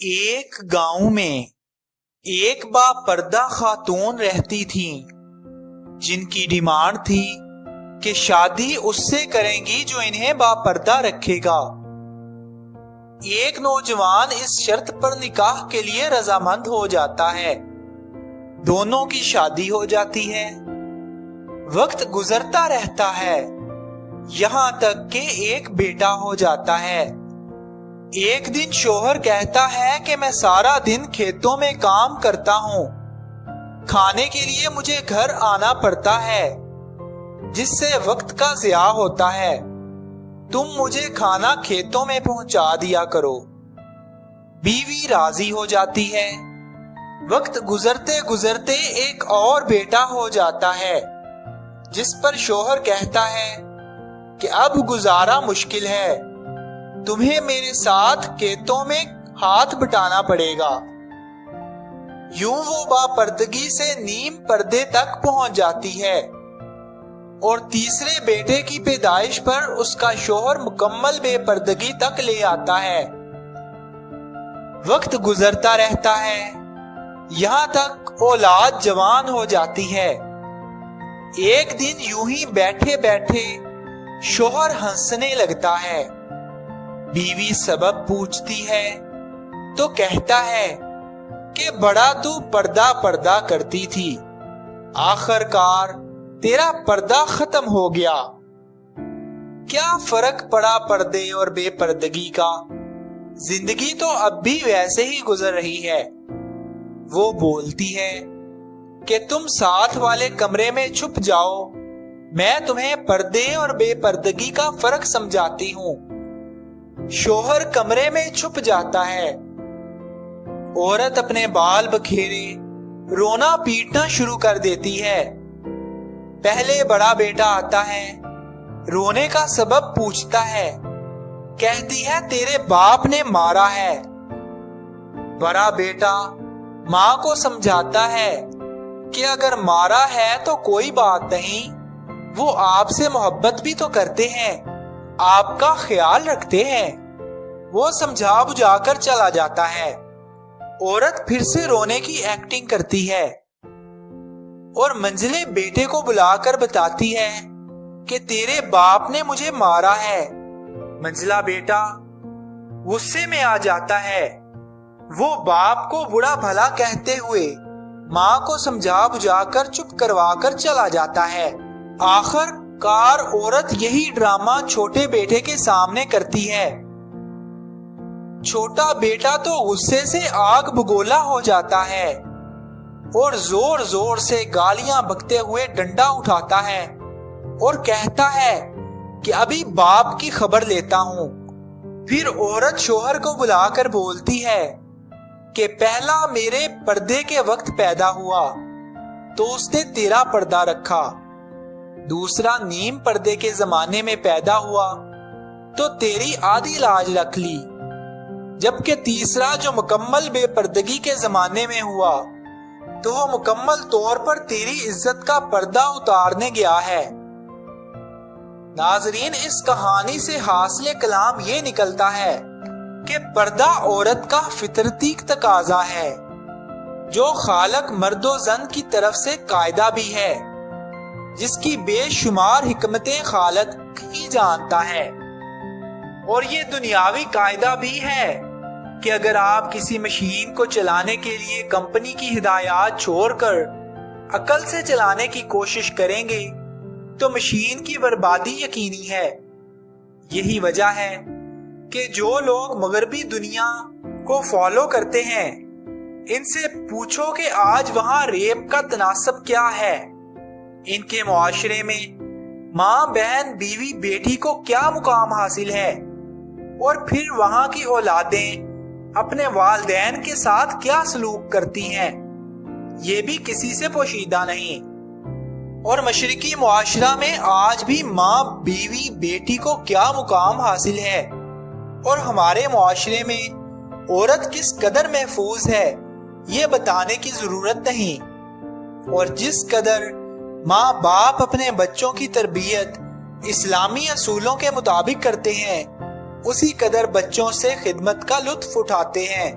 ایک گاؤں میں ایک باپردہ خاتون رہتی تھیں جن کی ڈیمانڈ تھی کہ شادی اس سے کریں گی جو انہیں باپردہ رکھے گا۔ ایک نوجوان اس شرط پر نکاح کے لیے رضامند ہو جاتا ہے، دونوں کی شادی ہو جاتی ہے۔ وقت گزرتا رہتا ہے یہاں تک کہ ایک بیٹا ہو جاتا ہے۔ ایک دن شوہر کہتا ہے کہ میں سارا دن کھیتوں میں کام کرتا ہوں، کھانے کے لیے مجھے گھر آنا پڑتا ہے جس سے وقت کا ضیاع ہوتا ہے، تم مجھے کھانا کھیتوں میں پہنچا دیا کرو۔ بیوی راضی ہو جاتی ہے۔ وقت گزرتے گزرتے ایک اور بیٹا ہو جاتا ہے جس پر شوہر کہتا ہے کہ اب گزارا مشکل ہے، تمہیں میرے ساتھ کھیتوں میں ہاتھ بٹانا پڑے گا۔ یوں وہ باپردگی سے نیم پردے تک پہنچ جاتی ہے اور تیسرے بیٹے کی پیدائش پر اس کا شوہر مکمل بے پردگی تک لے آتا ہے۔ وقت گزرتا رہتا ہے یہاں تک اولاد جوان ہو جاتی ہے۔ ایک دن یوں ہی بیٹھے بیٹھے شوہر ہنسنے لگتا ہے۔ بیوی سبب پوچھتی ہے تو کہتا ہے کہ بڑا تو پردہ کرتی تھی، آخر کار تیرا پردہ ختم ہو گیا۔ کیا فرق پڑا پردے اور بے پردگی کا، زندگی تو اب بھی ویسے ہی گزر رہی ہے۔ وہ بولتی ہے کہ تم ساتھ والے کمرے میں چھپ جاؤ، میں تمہیں پردے اور بے پردگی کا فرق سمجھاتی ہوں۔ شوہر کمرے میں چھپ جاتا ہے۔ عورت اپنے بال بکھیرے رونا پیٹنا شروع کر دیتی ہے۔ پہلے بڑا بیٹا آتا ہے، رونے کا سبب پوچھتا ہے، کہتی ہے تیرے باپ نے مارا ہے۔ بڑا بیٹا ماں کو سمجھاتا ہے کہ اگر مارا ہے تو کوئی بات نہیں، وہ آپ سے محبت بھی تو کرتے ہیں، آپ کا خیال رکھتے ہیں۔ وہ سمجھا بجھا کر چلا جاتا ہے۔ عورت پھر سے رونے کی ایکٹنگ کرتی ہے اور منجلے بیٹے کو بلا کر بتاتی ہے کہ تیرے باپ نے مجھے مارا ہے۔ منجلا بیٹا غصے میں آ جاتا ہے۔ وہ باپ کو برا بھلا کہتے ہوئے ماں کو سمجھا بجھا کر چپ کروا کر چلا جاتا ہے۔ آخر کار عورت یہی ڈرامہ چھوٹے بیٹے کے سامنے کرتی ہے۔ چھوٹا بیٹا تو غصے سے آگ بگولا ہو جاتا ہے اور زور زور سے گالیاں بکتے ہوئے ڈنڈا اٹھاتا ہے اور کہتا ہے کہ ابھی باپ کی خبر لیتا ہوں۔ پھر عورت شوہر کو بلا کر بولتی ہے کہ پہلا میرے پردے کے وقت پیدا ہوا تو اس نے تیرا پردہ رکھا، دوسرا نیم پردے کے زمانے میں پیدا ہوا تو تیری آدھی لاج رکھ لی، جبکہ تیسرا جو مکمل بے پردگی کے زمانے میں ہوا تو وہ مکمل طور پر تیری عزت کا پردہ اتارنے گیا ہے۔ ناظرین، اس کہانی سے حاصل کلام یہ نکلتا ہے کہ پردہ عورت کا فطرتی تقاضا ہے جو خالق مرد و زن کی طرف سے قاعدہ بھی ہے، جس کی بے شمار حکمتیں خالق ہی جانتا ہے۔ اور یہ دنیاوی قاعدہ بھی ہے کہ اگر آپ کسی مشین کو چلانے کے لیے کمپنی کی ہدایات چھوڑ کر عقل سے چلانے کی کوشش کریں گے تو مشین کی بربادی یقینی ہے۔ یہی وجہ ہے کہ جو لوگ مغربی دنیا کو فالو کرتے ہیں ان سے پوچھو کہ آج وہاں ریپ کا تناسب کیا ہے، ان کے معاشرے میں ماں بہن بیوی بیٹی کو کیا مقام حاصل ہے، اور پھر وہاں کی اولادیں اپنے والدین کے ساتھ کیا سلوک کرتی ہیں، یہ بھی کسی سے پوشیدہ نہیں۔ اور مشرقی معاشرہ میں آج بھی ماں بیوی بیٹی کو کیا مقام حاصل ہے، اور ہمارے معاشرے میں عورت کس قدر محفوظ ہے یہ بتانے کی ضرورت نہیں۔ اور جس قدر ماں باپ اپنے بچوں کی تربیت اسلامی اصولوں کے مطابق کرتے ہیں، اسی قدر بچوں سے خدمت کا لطف اٹھاتے ہیں۔